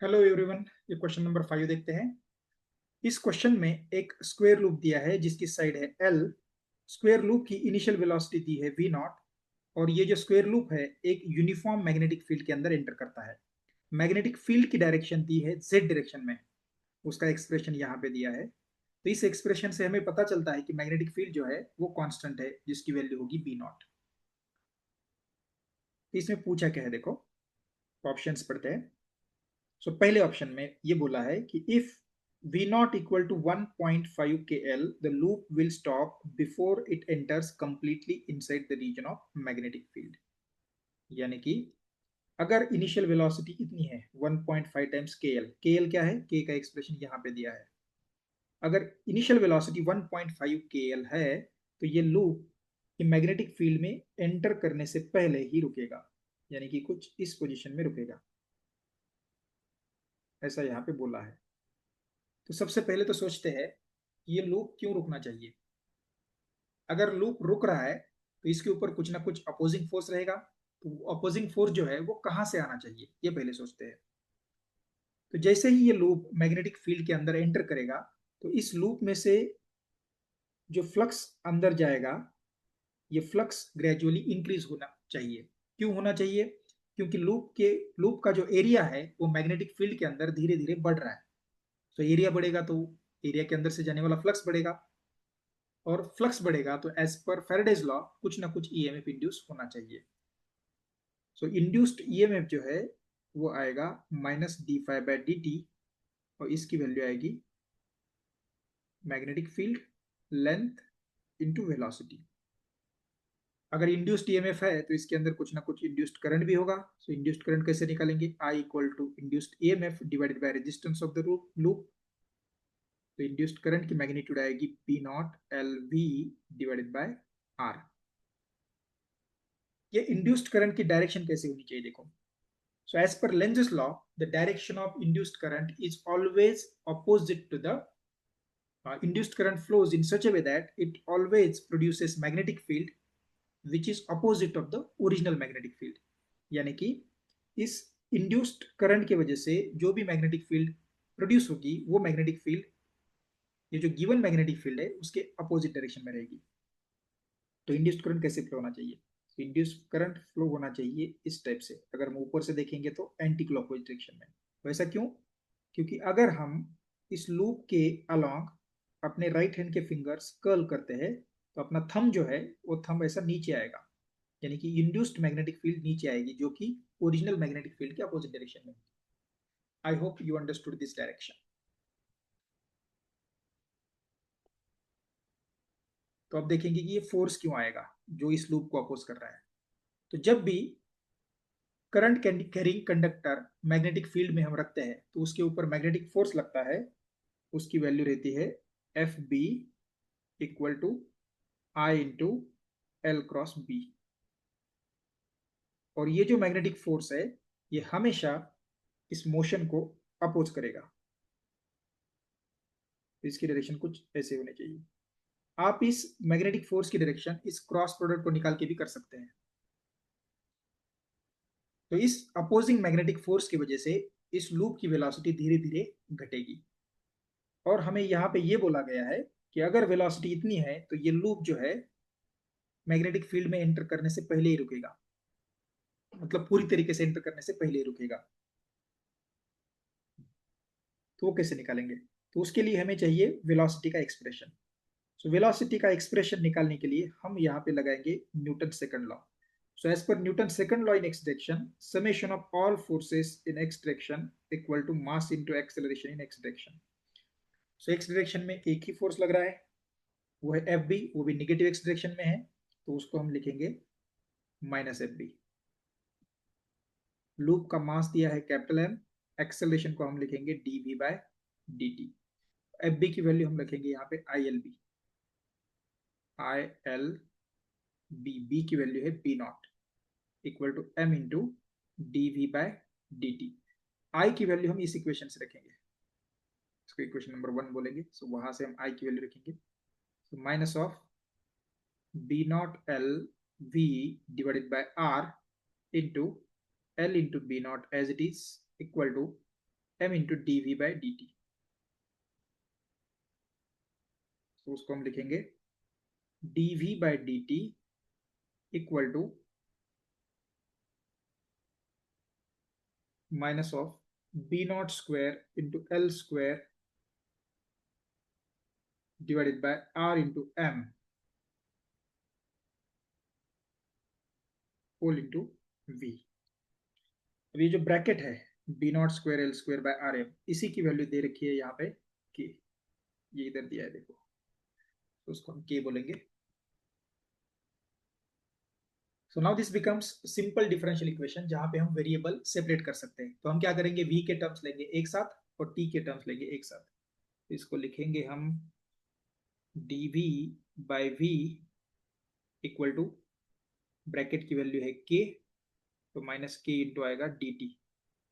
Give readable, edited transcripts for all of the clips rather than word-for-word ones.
Hello everyone, ये question number 5 देखते हैं। इस क्वेश्चन में एक स्क्वायर लूप दिया है जिसकी साइड है एल। स्क्वायर लूप की इनिशियल वेलोसिटी दी है वी नॉट, और ये जो स्क्वायर लूप है एक यूनिफॉर्म मैग्नेटिक फील्ड के अंदर एंटर करता है। मैग्नेटिक फील्ड की डायरेक्शन दी है जेड डायरेक्शन में। उसका एक्सप्रेशन यहाँ पे दिया है। तो इस एक्सप्रेशन से हमें पता चलता है कि मैग्नेटिक फील्ड जो है वो कांस्टेंट है, जिसकी वैल्यू होगी बी नॉट। तो इसमें पूछा क्या है, देखो ऑप्शंस पढ़ते हैं। सो पहले ऑप्शन में ये बोला है कि if v not equal to 1.5 kl the loop will stop before it enters completely inside the region of magnetic field. यानी कि अगर इनिशियल वेलोसिटी इतनी है 1.5 टाइम्स kl, kl क्या है, k का एक्सप्रेशन यहाँ पे दिया है। अगर इनिशियल वेलोसिटी 1.5 kl है तो ये लूप मैग्नेटिक फील्ड में एंटर करने से पहले ही रुकेगा, यानी कि कुछ इस पोजीशन में रुकेगा, ऐसा यहाँ पे बोला है। तो सबसे पहले तो सोचते हैं ये लूप क्यों रुकना चाहिए। अगर लूप रुक रहा है तो इसके ऊपर कुछ ना कुछ अपोजिंग फोर्स रहेगा। तो अपोजिंग फोर्स जो है वो कहाँ से आना चाहिए, ये पहले सोचते हैं। तो जैसे ही ये लूप मैग्नेटिक फील्ड के अंदर एंटर करेगा तो इस लूप में से जो फ्लक्स अंदर जाएगा, ये फ्लक्स ग्रेजुअली इंक्रीज होना चाहिए। क्यों होना चाहिए? क्योंकि लूप का जो एरिया है वो मैग्नेटिक फील्ड के अंदर धीरे धीरे बढ़ रहा है। तो एरिया बढ़ेगा तो एरिया के अंदर से जाने वाला फ्लक्स बढ़ेगा, और फ्लक्स बढ़ेगा तो एज पर फेराडेज लॉ कुछ ना कुछ ईएमएफ इंड्यूस होना चाहिए। सो इंड्यूस्ड ईएमएफ जो है वो आएगा minus D five by D T, और इसकी वैल्यू आएगी magnetic field length into velocity. अगर इंड्यूस्ड ईएमएफ है तो इसके अंदर कुछ ना कुछ इंड्यूस्ड करंट भी होगा। सो इंड्यूस्ड करंट कैसे निकालेंगे? I equal to induced EMF divided by resistance of the loop. तो इंड्यूस्ड करंट की मैग्नीट्यूड आएगी P naught L V divided by R. ये इंड्यूस्ड करंट की डायरेक्शन कैसे होनी चाहिए, देखो। So as per Lenz's law, the direction of induced current is always opposite to the induced current flows in such a way that it always produces magnetic field which is opposite of the original magnetic field. यानी कि इस induced current की वजह से जो भी magnetic field produce होगी वो मैग्नेटिक फील्ड, ये जो गिवन मैग्नेटिक फील्ड है उसके अपोजिट डायरेक्शन में रहेगी। तो इंड्यूस्ड करंट कैसे फ्लो होना चाहिए? इंड्यूस्ड करंट फ्लो होना चाहिए इस टाइप से। अगर हम ऊपर से देखेंगे तो एंटी क्लॉकवाइज डायरेक्शन में। वैसा क्यों? क्योंकि अगर हम इस लूप के अलोंग अपने राइट हैंड के फिंगर्स कर्ल करते हैं तो अपना थंब जो है वो थंब ऐसा नीचे आएगा, यानी कि इंड्यूस्ड मैग्नेटिक फील्ड नीचे आएगी जो कि ओरिजिनल मैग्नेटिक फील्ड के अपोजिट डायरेक्शन में। आई hope you understood this direction. तो अब देखेंगे कि ये फोर्स क्यों आएगा जो इस लूप को अपोज कर रहा है। तो जब भी current carrying conductor magnetic field में हम रखते हैं तो उसके ऊपर मैग्नेटिक फोर्स लगता है। उसकी वैल्यू रहती है F B equal to I into L cross B. और ये जो मैग्नेटिक फोर्स है ये हमेशा इस मोशन को अपोज करेगा। इसकी डायरेक्शन कुछ ऐसे होनी चाहिए। आप इस मैग्नेटिक फोर्स की डायरेक्शन इस क्रॉस प्रोडक्ट को निकाल के भी कर सकते हैं। तो इस अपोजिंग मैग्नेटिक फोर्स की वजह से इस लूप की वेलोसिटी धीरे धीरे घटेगी। और हमें यहाँ पे ये बोला गया है कि अगर वेलोसिटी इतनी है तो ये लूप जो है मैग्नेटिक फील्ड में एंटर करने से पहले ही रुकेगा, मतलब पूरी तरीके से एंटर करने से पहले ही रुकेगा। तो वो कैसे निकालेंगे? तो उसके लिए हमें चाहिए वेलोसिटी का एक्सप्रेशन। सो वेलोसिटी का एक्सप्रेशन निकालने के लिए हम यहाँ पे लगाएंगे Newton second law. So as per Newton's second law in x direction, summation of all forces in x direction equal to mass into acceleration in x direction. So x direction में एक ही force लग रहा है, वो है F B, वो भी negative x direction में है। तो उसको हम लिखेंगे माइनस एफ बी। लूप का मास दिया है कैपिटल एम, एक्सेलरेशन को हम लिखेंगे D V by D T. F B की वैल्यू हम लिखेंगे यहाँ पे I L B, I L B, B की वैल्यू है B naught equal to M into D V by D T. I की वैल्यू हम इस इक्वेशन से रखेंगे, इसको इक्वेशन नंबर 1 बोलेंगे। सो वहां से हम आई की वैल्यू रखेंगे। So minus of B not L V divided by R into L into B naught as it is equal to m into D V by D T. तो उसको हम लिखेंगे D V by D T equal to minus of B not square into L square divided by R into M whole into V. अब ये जो bracket है B not square L square by R M, इसी की value दे रखी है यहाँ पे के, ये इधर दिया है देखो, तो उसको हम के बोलेंगे। So now this becomes simple differential equation जहां पे हम वेरिएबल सेपरेट कर सकते हैं। तो हम क्या करेंगे, v के टर्म्स लेंगे एक साथ और t के टर्म्स लेंगे एक साथ। तो इसको लिखेंगे हम dv by v equal to, bracket की वैल्यू है k, तो माइनस k इंटू आएगा dt।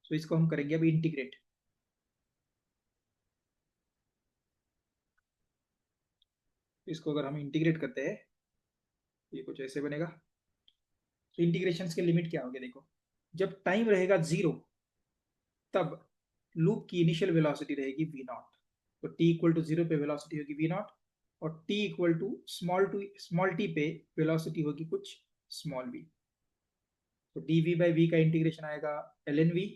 सो इसको हम करेंगे अभी इंटीग्रेट। इसको अगर हम इंटीग्रेट करते हैं ये कुछ ऐसे बनेगा। तो इंटीग्रेशन के लिमिट क्या होगी देखो, जब टाइम रहेगा 0 तब लूप की इनिशियल वेलोसिटी रहेगी v नॉट। तो t इक्वल टू 0 पे वेलोसिटी होगी v नॉट, और t equal to small t पे वेलोसिटी होगी कुछ स्मॉल v। तो dv बाई v का इंटीग्रेशन आएगा ln v,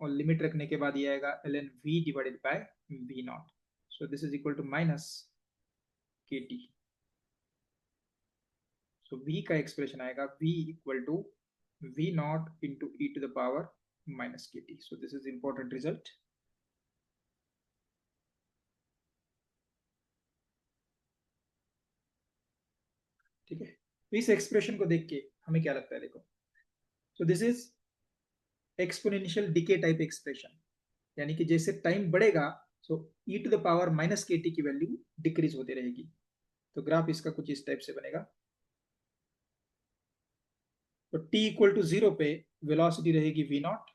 और लिमिट रखने के बाद ये आएगा ln v divided by v not. So this is equal to minus kt। So v का एक्सप्रेशन आएगा v equal to v not into E to the power minus kt। So this is important result. ठीक है, तो इस expression को देख के हमें क्या लगता है देखो, सो this is exponential decay type expression, यानी कि जैसे टाइम बढ़ेगा सो E to the power minus K T की वैल्यू डिक्रीज होती रहेगी। तो ग्राफ इसका कुछ इस टाइप से बनेगा। तो t इक्वल टू 0 पे वेलोसिटी रहेगी v नॉट,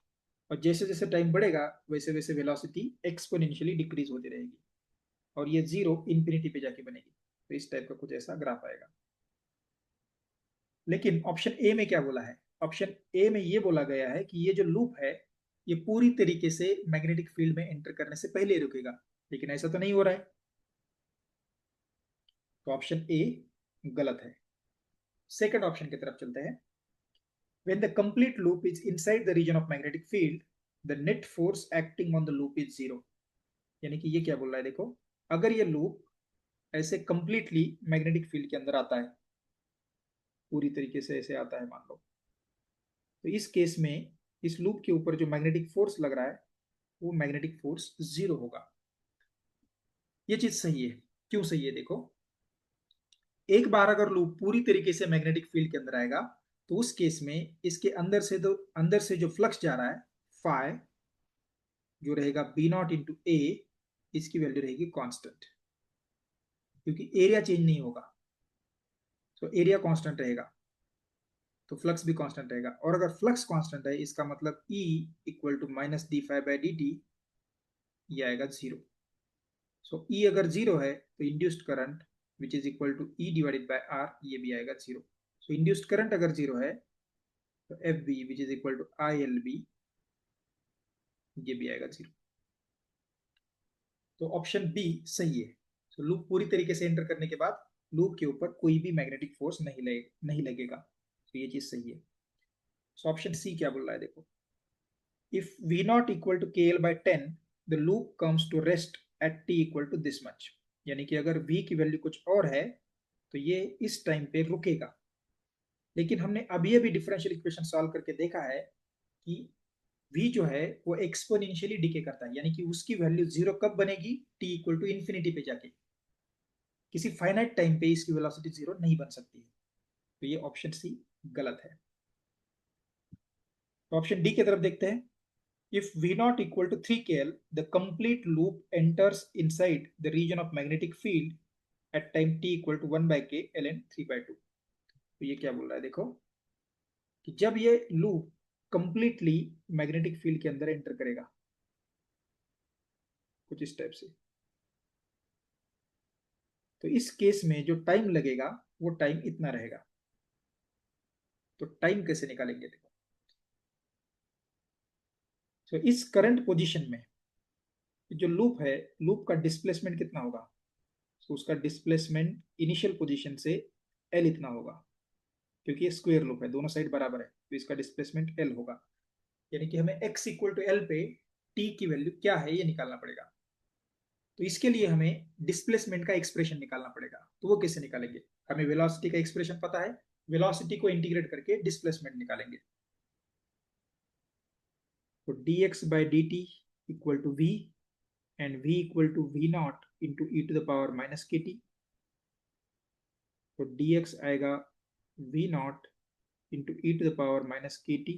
और जैसे जैसे टाइम बढ़ेगा वैसे वैसे वेलोसिटी एक्सपोनेंशियली डिक्रीज होती रहेगी, और ये 0 इंफिनिटी पे जाके बनेगी। तो इस टाइप का कुछ ऐसा ग्राफ आएगा। लेकिन ऑप्शन ए में क्या बोला है, ऑप्शन ए में ये बोला गया है कि ये जो लूप है ये पूरी तरीके से मैग्नेटिक फील्ड में एंटर करने से पहले रुकेगा, लेकिन ऐसा तो नहीं हो रहा है। तो ऑप्शन ए गलत है। सेकंड ऑप्शन की तरफ चलते हैं। When the complete loop is inside the region of magnetic field, the net force acting on the loop is zero। यानी कि ये क्या बोल रहा है देखो, अगर ये लूप ऐसे कंप्लीटली मैग्नेटिक फील्ड के अंदर आता है, पूरी तरीके से ऐसे आता है मान लो, तो इस केस में इस लूप के ऊपर जो मैग्नेटिक फोर्स लग रहा है वो मैग्नेटिक फोर्स 0 होगा। ये चीज सही है। क्यों सही है देखो, एक बार अगर लूप पूरी तरीके से मैग्नेटिक फील्ड के अंदर आएगा तो उस केस में इसके अंदर से जो फ्लक्स जा रहा है फाई, जो रहेगा बी नॉट इंटू ए, इसकी वैल्यू रहेगी कांस्टेंट, क्योंकि एरिया चेंज नहीं होगा। तो एरिया कांस्टेंट रहेगा तो फ्लक्स भी कांस्टेंट रहेगा, और अगर फ्लक्स कांस्टेंट है इसका मतलब E equal to minus D phi by D T, ये आएगा 0। सो E अगर 0 है तो induced current which is equal to E divided by R, ये भी आएगा 0। सो इंड्यूस्ड करंट अगर 0 है तो F B which is equal to I L B, ये भी आएगा 0। तो ऑप्शन बी सही है। तो लूप पूरी तरीके से एंटर करने के बाद लूप के ऊपर कोई भी मैग्नेटिक फोर्स नहीं लगेगा। तो ये चीज सही है। सो ऑप्शन सी क्या बोल रहा है देखो, if v not equal to K L by 10 the loop comes to rest at t equal to this much. यानी कि अगर v की वैल्यू कुछ और है तो ये इस टाइम पे रुकेगा। लेकिन हमने अभी अभी डिफरेंशियल इक्वेशन सॉल्व करके देखा है कि v जो है वो एक्सपोनेंशियली डिके करता है, यानी कि उसकी वैल्यू 0 कब बनेगी, t इक्वल टू इन्फिनिटी पे जाके। किसी फाइनाइट टाइम पे इसकी वेलोसिटी 0 नहीं बन सकती है। तो ये ऑप्शन सी गलत है। तो ऑप्शन डी की तरफ देखते हैं। If V naught equal to 3 kL, the complete loop enters inside the region of magnetic field at time t equal to 1 by k ln 3 by 2। तो ये क्या बोल रहा है देखो, कि जब ये लूप कंप्लीटली मैग्नेटिक फील्ड के अंदर एंटर करेगा कुछ इस टाइप से, तो इस केस में जो टाइम लगेगा वो टाइम इतना रहेगा। तो टाइम कैसे निकालेंगे देखो, तो इस करंट पोजीशन में जो लूप है, लूप का डिस्प्लेसमेंट कितना होगा? तो उसका डिस्प्लेसमेंट इनिशियल पोजीशन से एल इतना होगा, क्योंकि ये स्क्वायर लूप है, दोनों साइड बराबर है, तो इसका डिस्प्लेसमेंट एल होगा। यानी कि हमें x इक्वल टू एल पे t की वैल्यू क्या है ये निकालना पड़ेगा। तो इसके लिए हमें डिस्प्लेसमेंट का एक्सप्रेशन निकालना पड़ेगा। तो वो कैसे निकालेंगे? हमें वेलोसिटी का एक्सप्रेशन पता है, वेलोसिटी को इंटीग्रेट करके डिस्प्लेसमेंट निकालेंगे। तो dx by dt equal to v, and v equal to v not into E to the power minus K T. तो dx आएगा v not into E to the power minus K T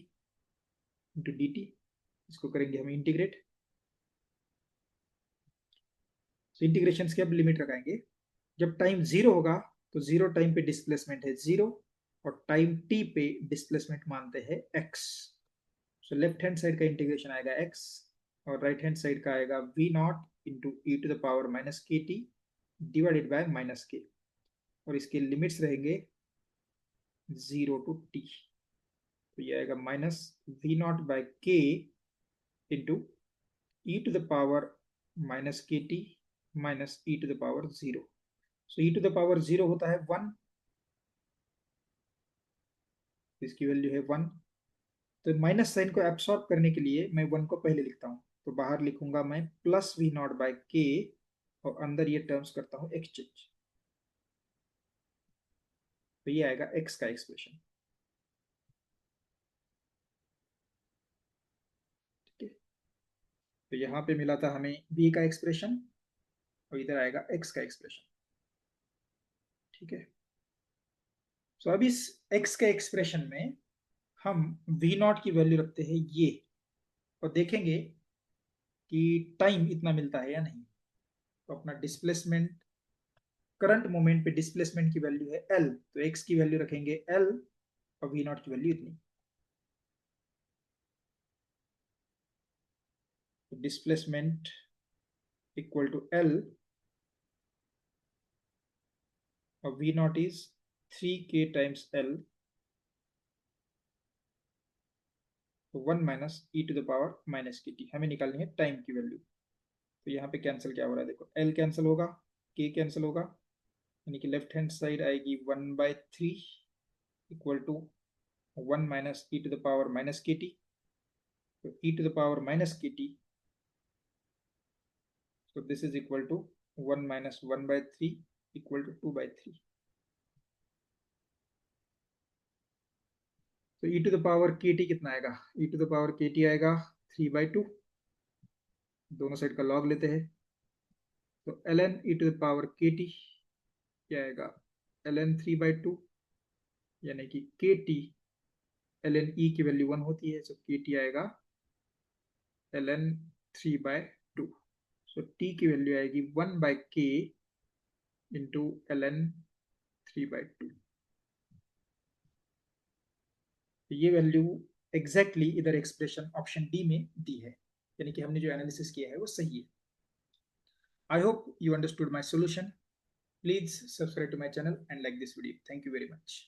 into D T. इसको करेंगे हम integrate. तो integration के अब limit लगाएंगे। जब टाइम जीरो होगा तो जीरो टाइम पे डिस्प्लेसमेंट है जीरो, और टाइम टी पे डिस्प्लेसमेंट मानते हैं X. So left hand side का इंटीग्रेशन आएगा एक्स, और राइट हैंड साइड का आएगा V not into E to the power minus K T divided by minus K, और इसके लिमिट्स रहेंगे जीरो टू टी। तो ये आएगा minus V naught by K into E to the power minus K T minus E to the power zero. So E to the power zero होता है one, इसकी value है one. तो minus sign को absorb करने के लिए मैं वन को पहले लिखता हूँ, तो बाहर लिखूंगा मैं प्लस वी नॉट बाय के, और अंदर ये टर्म्स करता हूँ एक्सचेंज। तो ये आएगा एक्स का एक्सप्रेशन। ठीक है, तो यहाँ पे मिला था हमें v का एक्सप्रेशन, और इधर आएगा x का एक्सप्रेशन। ठीक है, तो अब इस x के एक्सप्रेशन में हम v नॉट की वैल्यू रखते हैं ये, और देखेंगे कि टाइम इतना मिलता है या नहीं। तो अपना डिस्प्लेसमेंट, करंट मोमेंट पे डिस्प्लेसमेंट की वैल्यू है l, तो x की वैल्यू रखेंगे l, और v नॉट की वैल्यू इतनी। तो डिस्प्लेसमेंट इक्वल टू l, और v not is 3k times l, तो one minus E to the power minus K T. हमें निकालनी है टाइम की वैल्यू। तो यहाँ पे कैंसिल क्या हो रहा है, देखो एल कैंसिल होगा, के कैंसिल होगा, यानी कि लेफ्ट हैंड साइड आएगी one by three equal to one minus E to the power minus K T. तो E to the power minus K T, so this is equal to 1 minus 1 by 3 equal to 2 by 3. तो e to the power kt कितना आएगा? e to the power kt आएगा 3/2, दोनों side का log लेते हैं। तो ln e to the power kt क्या आएगा? ln 3/2, यानी कि kt ln e की वैल्यू 1 होती है, तो kt आएगा ln 3/2। सो t की वैल्यू आएगी 1/k इंटू ln 3/2। तो ये वैल्यू एग्जैक्टली इधर एक्सप्रेशन ऑप्शन डी में दी है, यानी कि हमने जो एनालिसिस किया है वो सही है। I hope you understood my solution. Please subscribe to my channel and like this video. Thank you very much.